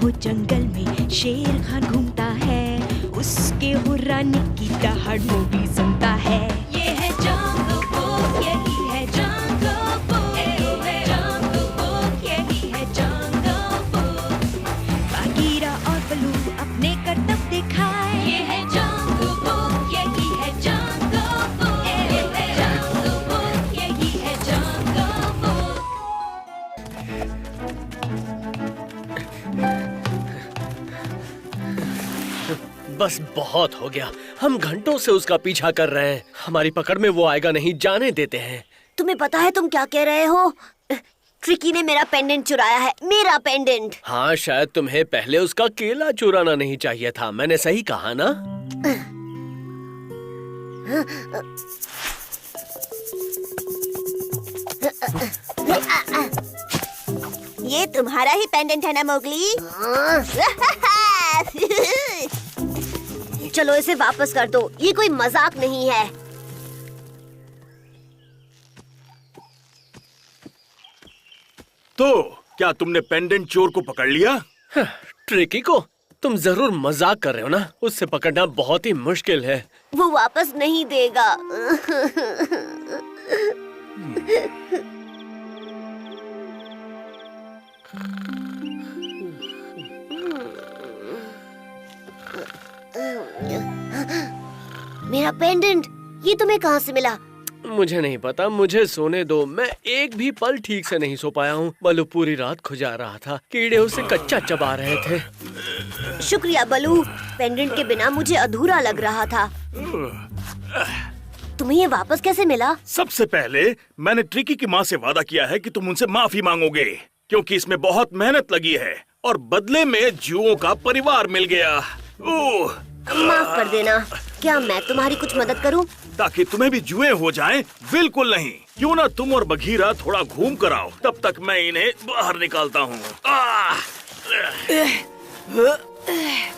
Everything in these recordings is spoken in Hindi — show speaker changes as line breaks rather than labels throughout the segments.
हो जंगल में शेर खान घूमता है, उसके हुर्राने की दहाड़ मूवी सुनता है। ये है जंगल बुक, यही है जंगल बुक, जंगल बुक, यही है जंगल बुक। बागीरा और बलू अपने करतब दिखाए, ये है जंगल बुक, यही है जंगल बुक, जंगल बुक, यही है जंगल बुक।
बस बहुत हो गया। हम घंटों से उसका पीछा कर रहे हैं। हमारी पकड़ में वो आएगा नहीं, जाने देते हैं।
तुम्हें पता है तुम क्या कह रहे हो? ट्रिकी ने मेरा पेंडेंट चुराया है, मेरा पेंडेंट।
हाँ, शायद तुम्हें पहले उसका केला चुराना नहीं चाहिए था। मैंने सही कहा ना?
ये तुम्हारा ही पेंडेंट है ना मोगली? चलो इसे वापस कर दो, ये कोई मजाक नहीं है।
तो क्या तुमने पेंडेंट चोर को पकड़ लिया?
ट्रिकी को? तुम जरूर मजाक कर रहे हो ना? उससे पकड़ना बहुत ही मुश्किल है।
वो वापस नहीं देगा। मेरा पेंडेंट, ये तुम्हें कहाँ से मिला?
मुझे नहीं पता, मुझे सोने दो। मैं एक भी पल ठीक से नहीं सो पाया हूँ। बलू पूरी रात खुजा रहा था, कीड़े उसे कच्चा चबा रहे थे।
शुक्रिया बलू, पेंडेंट के बिना मुझे अधूरा लग रहा था। तुम्हें ये वापस कैसे मिला?
सबसे पहले मैंने ट्रिकी की माँ से वादा किया है कि तुम उनसे माफी मांगोगे, क्योंकि इसमें बहुत मेहनत लगी है और बदले में जुओं का परिवार मिल गया। ओह,
माफ कर देना। क्या मैं तुम्हारी कुछ मदद करूं?
ताकि तुम्हें भी जुए हो जाएं? बिल्कुल नहीं। क्यों ना तुम और बघीरा थोड़ा घूम कर आओ, तब तक मैं इन्हें बाहर निकालता हूँ।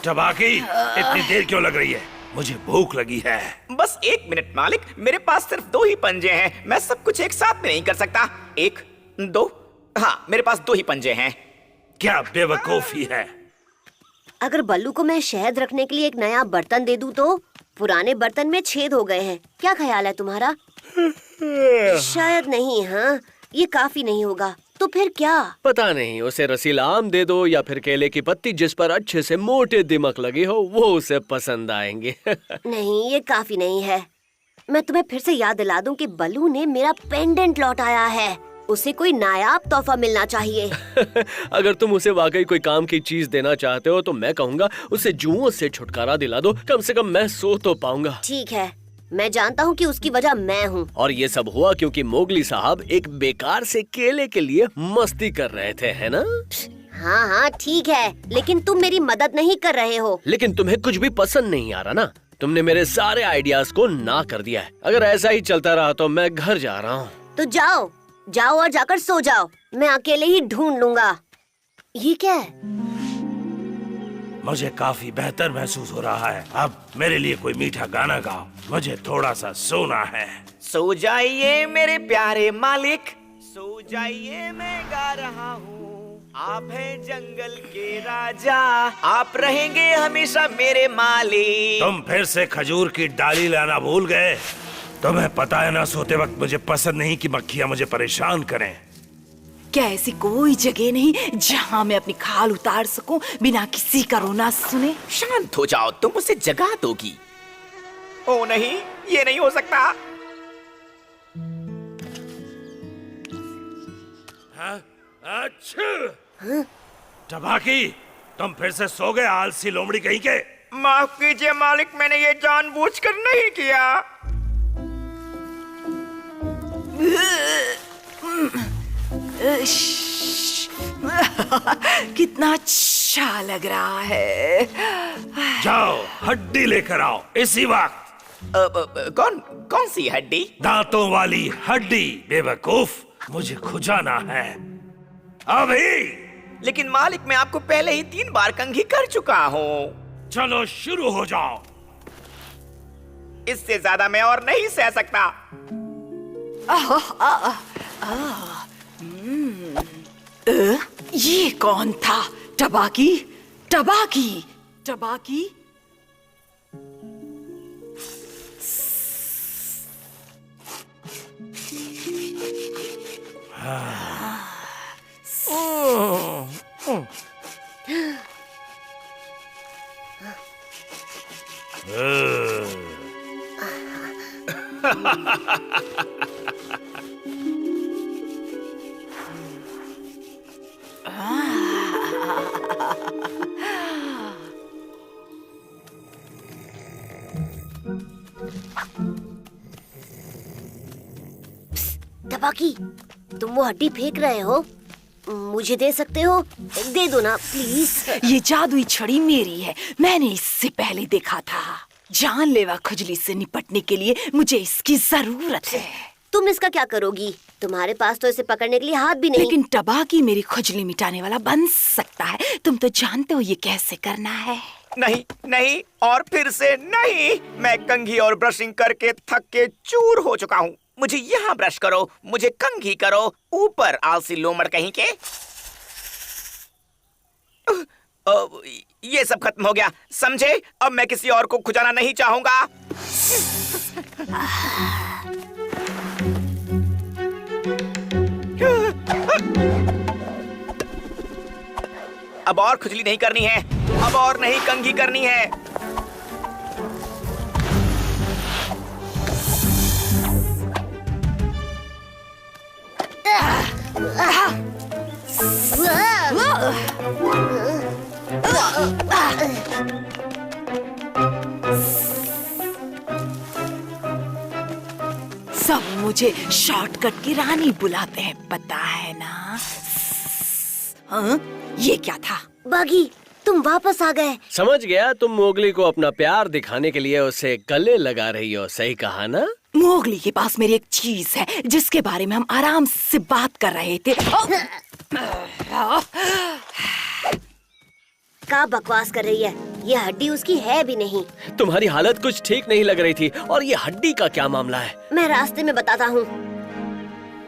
टबाकी, इतनी देर क्यों लग रही है? मुझे भूख लगी है।
बस 1 मिनट मालिक, मेरे पास सिर्फ 2 ही पंजे हैं। मैं सब कुछ एक साथ में नहीं कर सकता। 1, 2, हाँ, मेरे पास 2 ही पंजे हैं।
क्या बेवकूफी है?
अगर बल्लू को मैं शहद रखने के लिए एक नया बर्तन दे दूं तो? पुराने बर्तन में छेद हो गए हैं। क्या ख्याल है तुम्हारा? शायद नहीं। हाँ, ये काफी नहीं होगा। तो फिर क्या?
पता नहीं, उसे रसीला आम दे दो या फिर केले की पत्ती जिस पर अच्छे से मोटे दिमक लगे हो, वो उसे पसंद आएंगे।
नहीं, ये काफी नहीं है। मैं तुम्हें फिर से याद दिला दूं कि बल्लू ने मेरा पेंडेंट लौटाया है। उसे कोई नायाब तोहफा मिलना चाहिए।
अगर तुम उसे वाकई कोई काम की चीज देना चाहते हो तो मैं कहूँगा उसे जुओं से छुटकारा दिला दो। कम से कम मैं सो तो पाऊंगा।
ठीक है, मैं जानता हूँ कि उसकी वजह मैं हूँ।
और ये सब हुआ क्योंकि मोगली साहब एक बेकार से केले के लिए मस्ती कर रहे थे, है ना?
हाँ हाँ ठीक है, लेकिन तुम मेरी मदद नहीं कर रहे हो।
लेकिन तुम्हें कुछ भी पसंद नहीं आ रहा ना? तुमने मेरे सारे आइडियाज को ना कर दिया है। अगर ऐसा ही चलता रहा तो मैं घर जा रहा हूँ।
तो जाओ जाओ और जाकर सो जाओ। मैं अकेले ही ढूंढ लूंगा। ये क्या है?
मुझे काफी बेहतर महसूस हो रहा है। अब मेरे लिए कोई मीठा गाना गाओ, मुझे थोड़ा सा सोना है।
सो जाइए मेरे प्यारे मालिक, सो जाइए, मैं गा रहा हूँ। आप हैं जंगल के राजा, आप रहेंगे हमेशा मेरे मालिक।
तुम फिर से खजूर की डाली लाना भूल गए? तुम्हें पता है ना, सोते वक्त मुझे पसंद नहीं कि मक्खियाँ मुझे परेशान करें।
क्या ऐसी कोई जगह नहीं जहाँ मैं अपनी खाल उतार सकूं बिना किसी का रोना सुने?
शांत हो जाओ, तुम उसे जगा दोगी। ओ नहीं, ये नहीं हो सकता।
हाँ? अच्छा, टबाकी, तुम फिर से सो गए आलसी लोमड़ी कहीं के?
माफ कीजिए मालिक, मैंने ये जानबूझकर नहीं किया।
कितना अच्छा लग रहा है।
जाओ हड्डी लेकर आओ इसी वक्त।
कौन सी हड्डी?
दांतों वाली हड्डी, बेवकूफ। मुझे खुजाना है अभी।
लेकिन मालिक, मैं आपको पहले ही 3 बार कंघी कर चुका हूँ।
चलो शुरू हो जाओ।
इससे ज्यादा मैं और नहीं सह सकता।
ये कौन था? टबाकी, टबाकी, टबाकी।
टबाकी, तुम वो हड्डी फेंक रहे हो? मुझे दे सकते हो? दे दो ना प्लीज।
ये जादुई छड़ी मेरी है, मैंने इससे पहले देखा था। जानलेवा खुजली से निपटने के लिए मुझे इसकी जरूरत है।
तुम इसका क्या करोगी? तुम्हारे पास तो इसे पकड़ने के लिए हाथ भी नहीं।
लेकिन टबाकी मेरी खुजली मिटाने वाला बन सकता है। तुम तो जानते हो ये कैसे करना है।
नहीं नहीं और फिर से नहीं। मैं कंघी और ब्रशिंग करके थक के चूर हो चुका हूँ। मुझे यहाँ ब्रश करो, मुझे कंघी करो, ऊपर आलसी लोमड़ कहीं के। ये सब खत्म हो गया, समझे? अब मैं किसी और को खुजाना नहीं चाहूंगा। अब और खुजली नहीं करनी है, अब और नहीं कंघी करनी है।
सब मुझे शॉर्टकट की रानी बुलाते हैं, पता है ना? हाँ? ये क्या था?
बागी, तुम वापस आ गए।
समझ गया, तुम मोगली को अपना प्यार दिखाने के लिए उसे गले लगा रही हो, सही कहा ना?
मोगली के पास मेरी एक चीज है जिसके बारे में हम आराम से बात कर रहे थे।
क्या बकवास कर रही है? ये हड्डी उसकी है भी नहीं।
तुम्हारी हालत कुछ ठीक नहीं लग रही थी, और ये हड्डी का क्या मामला है?
मैं रास्ते में बताता हूँ।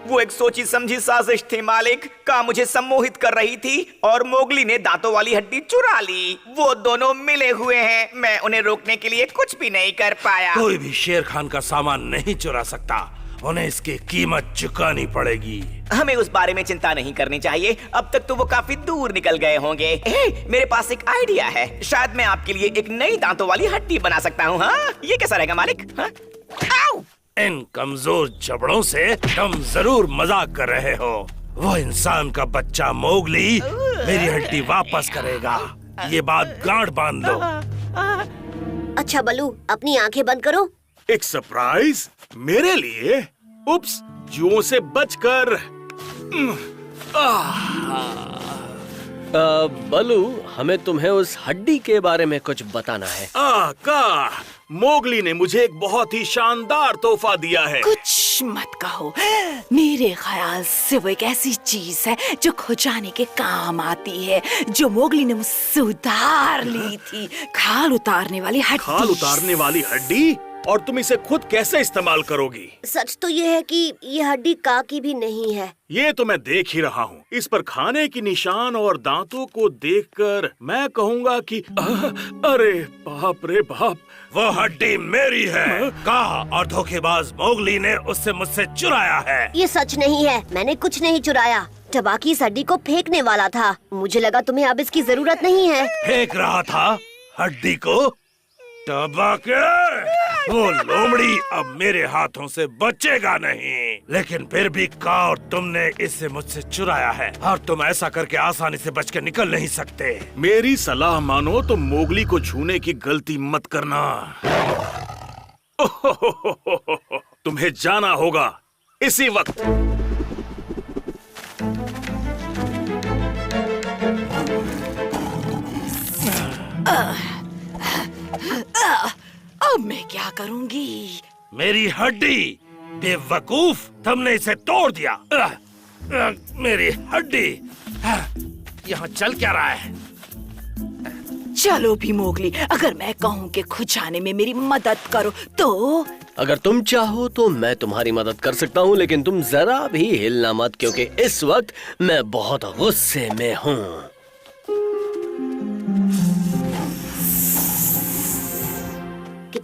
वो एक सोची समझी साजिश थी मालिक। का मुझे सम्मोहित कर रही थी और मोगली ने दांतों वाली हड्डी चुरा ली। वो दोनों मिले हुए हैं। मैं उन्हें रोकने के लिए कुछ भी नहीं कर पाया।
कोई भी शेर खान का सामान नहीं चुरा सकता। उन्हें इसकी कीमत चुकानी पड़ेगी।
हमें उस बारे में चिंता नहीं करनी चाहिए। अब तक तो वो काफी दूर निकल गए होंगे। मेरे पास एक आइडिया है। शायद मैं आपके लिए एक नई दांतों वाली हड्डी बना सकता हूँ। हाँ, ये कैसा रहेगा मालिक? हाँ? आओ!
इन कमजोर जबड़ों से तुम जरूर मजाक कर रहे हो। वो इंसान का बच्चा मोगली मेरी हड्डी वापस करेगा। ये बात गांठ बांध लो।
अच्छा बल्लू, अपनी आंखें बंद करो।
एक सरप्राइज मेरे लिए? उप्स, जुओं से बचकर।
बलू, हमें तुम्हें उस हड्डी के बारे में कुछ बताना है।
का मोगली ने मुझे एक बहुत ही शानदार तोहफा दिया है।
कुछ मत कहो। मेरे ख्याल से वो एक ऐसी चीज है जो खुजाने के काम आती है, जो मोगली ने मुझसे उधार ली थी। खाल उतारने वाली हड्डी।
खाल उतारने वाली हड्डी? और तुम इसे खुद कैसे इस्तेमाल करोगी?
सच तो ये है कि ये हड्डी का की भी नहीं है।
ये तो मैं देख ही रहा हूँ। इस पर खाने की निशान और दांतों को देखकर मैं कहूँगा कि अरे बाप रे बाप,
वो हड्डी मेरी है। का और धोखेबाज मोगली ने उससे मुझसे चुराया है।
ये सच नहीं है, मैंने कुछ नहीं चुराया। टबाकी इस हड्डी को फेंकने वाला था। मुझे लगा तुम्हें अब इसकी जरूरत नहीं है।
फेंक रहा था हड्डी को? टबाके, वो लोमड़ी अब मेरे हाथों से बचेगा नहीं। लेकिन फिर भी का और तुमने इसे मुझसे चुराया है, और तुम ऐसा करके आसानी से बच के निकल नहीं सकते।
मेरी सलाह मानो तो मोगली को छूने की गलती मत करना। तुम्हें जाना होगा इसी वक्त।
अब मैं क्या करूंगी?
मेरी हड्डी, बेवकूफ, तुमने इसे तोड़ दिया। मेरी हड्डी। यहाँ चल क्या रहा है?
चलो भी मोगली, अगर मैं कहूँ कि खुजाने में मेरी मदद करो तो?
अगर तुम चाहो तो मैं तुम्हारी मदद कर सकता हूँ, लेकिन तुम जरा भी हिलना मत, क्योंकि इस वक्त मैं बहुत गुस्से में हूँ।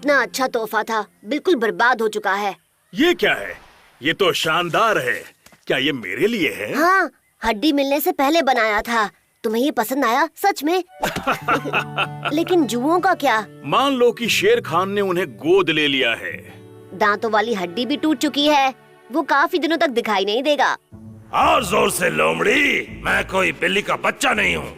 कितना अच्छा तोहफा था, बिल्कुल बर्बाद हो चुका है।
ये क्या है? ये तो शानदार है। क्या ये मेरे लिए है?
हाँ, हड्डी मिलने से पहले बनाया था। तुम्हें ये पसंद आया सच में? लेकिन जुओं का क्या?
मान लो कि शेर खान ने उन्हें गोद ले लिया है।
दांतों वाली हड्डी भी टूट चुकी है, वो काफी दिनों तक दिखाई नहीं देगा।
और जोर से लोमड़ी, मैं कोई बिल्ली का बच्चा नहीं हूँ।